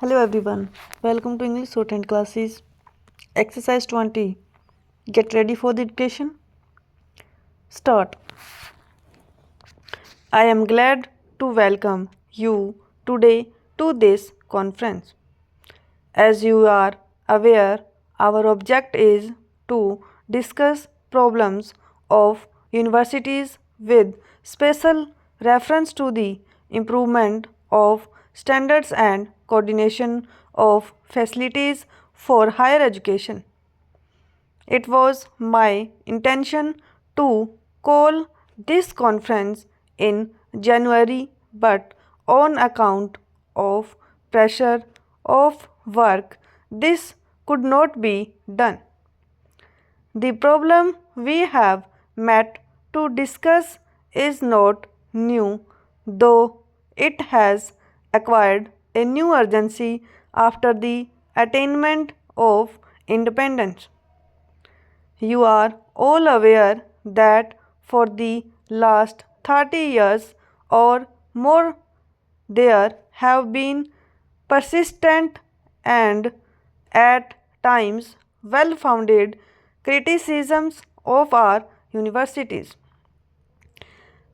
Hello everyone, welcome to English Shorthand classes. Exercise 20. Get ready for the education. Start. I am glad to welcome you today to this conference. As you are aware, our object is to discuss problems of universities with special reference to the improvement of standards and coordination of facilities for higher education. It was my intention to call this conference in January, but on account of pressure of work, this could not be done. The problem we have met to discuss is not new, though it has acquired a new urgency after the attainment of independence. You are all aware that for the last 30 years or more, there have been persistent and at times well founded criticisms of our universities.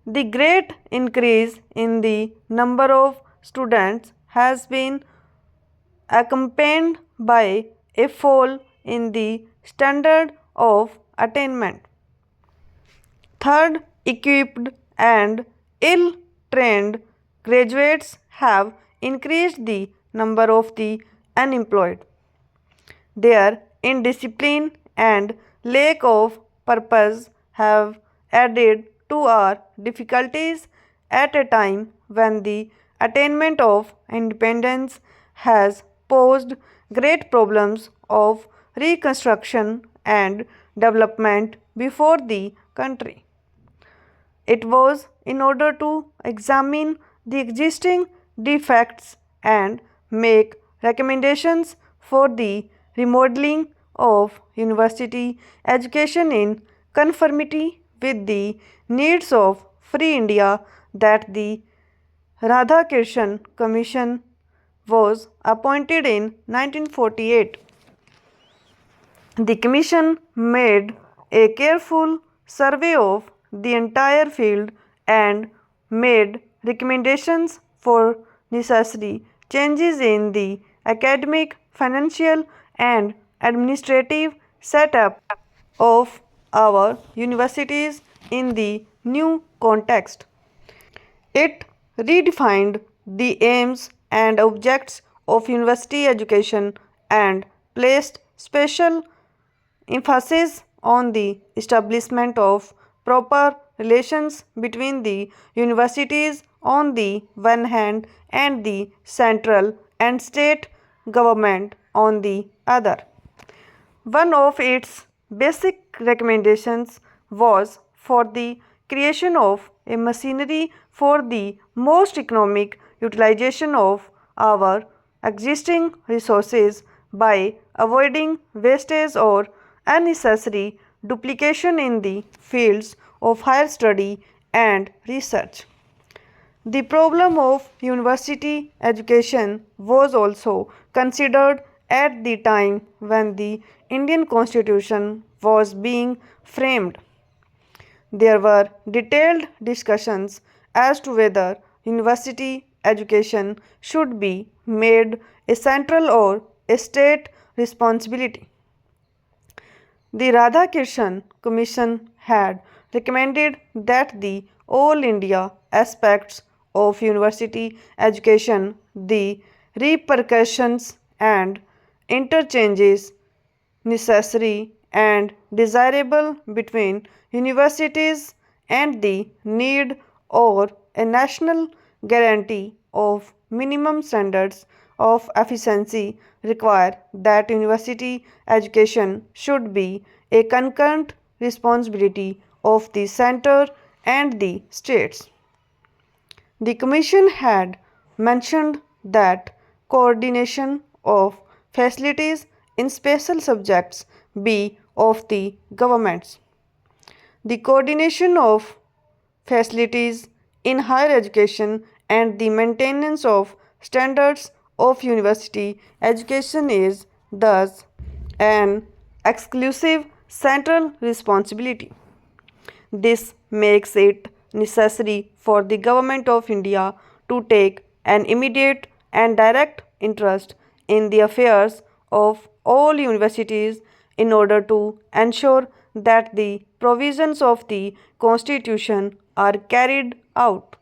The great increase in the number of students has been accompanied by a fall in the standard of attainment. Third, equipped and ill trained graduates have increased the number of the unemployed. Their indiscipline and lack of purpose have added to our difficulties at a time when the attainment of independence has posed great problems of reconstruction and development before the country. It was in order to examine the existing defects and make recommendations for the remodeling of university education in conformity with the needs of free India that the Radhakrishnan Commission was appointed in 1948. The Commission made a careful survey of the entire field and made recommendations for necessary changes in the academic, financial, and administrative setup of our universities in the new context. It redefined the aims and objects of university education and placed special emphasis on the establishment of proper relations between the universities on the one hand and the central and state government on the other. One of its basic recommendations was for the creation of a machinery for the most economic utilization of our existing resources by avoiding wastage or unnecessary duplication in the fields of higher study and research. The problem of university education was also considered at the time when the Indian Constitution was being framed. There were detailed discussions as to whether university education should be made a central or a state responsibility. The Radhakrishnan Commission had recommended that the all India aspects of university education, the repercussions and interchanges necessary and desirable between universities and the need or a national guarantee of minimum standards of efficiency require that university education should be a concurrent responsibility of the center and the states. The Commission had mentioned that coordination of facilities in special subjects be of the governments. The coordination of facilities in higher education and the maintenance of standards of university education is thus an exclusive central responsibility. This makes it necessary for the Government of India to take an immediate and direct interest in the affairs of all universities in order to ensure that the provisions of the Constitution are carried out.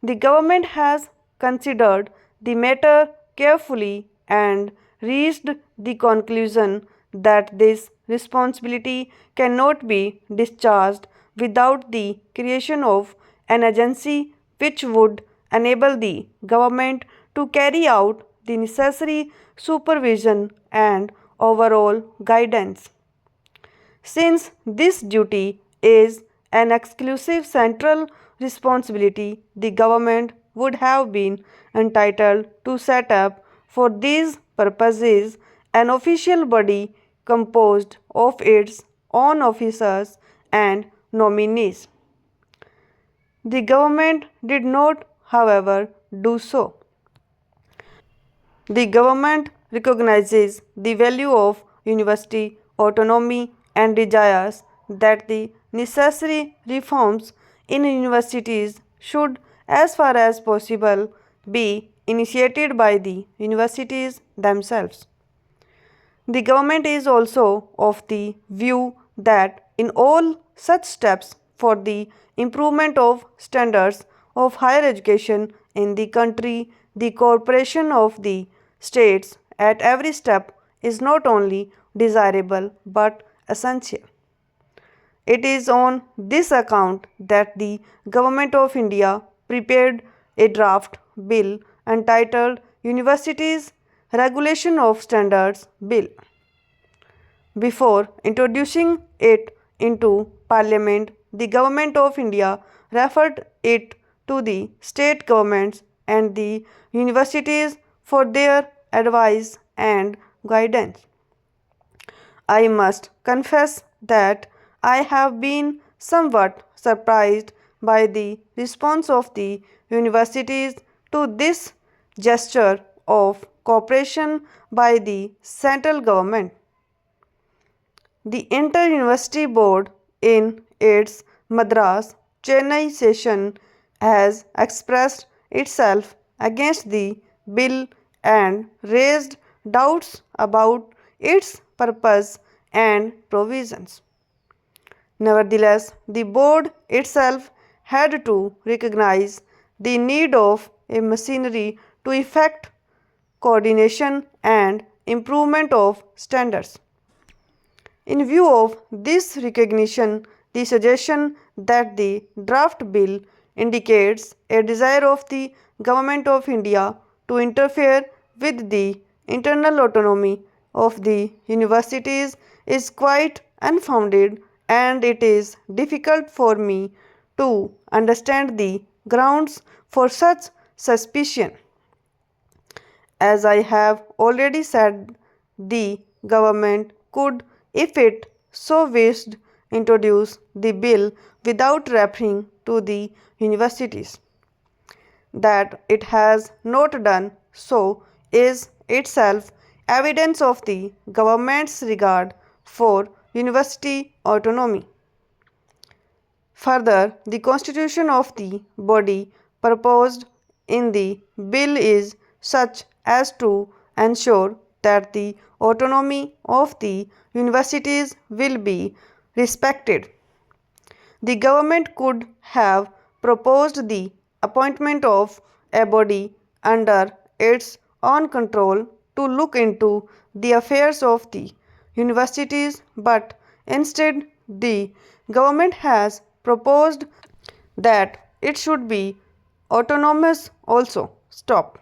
The government has considered the matter carefully and reached the conclusion that this responsibility cannot be discharged without the creation of an agency which would enable the government to carry out the necessary supervision and overall guidance. Since this duty is an exclusive central responsibility, the government would have been entitled to set up for these purposes an official body composed of its own officers and nominees. The government did not, however, do so. The government recognizes the value of university autonomy and desires that the necessary reforms in universities should, as far as possible, be initiated by the universities themselves. The government is also of the view that in all such steps for the improvement of standards of higher education in the country, the cooperation of the states at every step is not only desirable but essential. It is on this account that the Government of India prepared a draft bill entitled Universities Regulation of Standards Bill. Before introducing it into Parliament, the Government of India referred it to the state governments and the universities for their advice and guidance. I must confess that I have been somewhat surprised by the response of the universities to this gesture of cooperation by the central government. The Inter-University Board in its Madras Chennai session has expressed itself against the bill and raised doubts about its purpose and provisions. Nevertheless, the board itself had to recognize the need of a machinery to effect coordination and improvement of standards. In view of this recognition, the suggestion that the draft bill indicates a desire of the Government of India to interfere with the internal autonomy of the universities is quite unfounded, and it is difficult for me to understand the grounds for such suspicion. As I have already said, the government could, if it so wished, introduce the bill without referring to the universities. That it has not done so is itself evidence of the government's regard for university autonomy. Further, the constitution of the body proposed in the bill is such as to ensure that the autonomy of the universities will be respected. The government could have proposed the appointment of a body under its own control to look into the affairs of the universities, but instead the government has proposed that it should be autonomous also. Stop.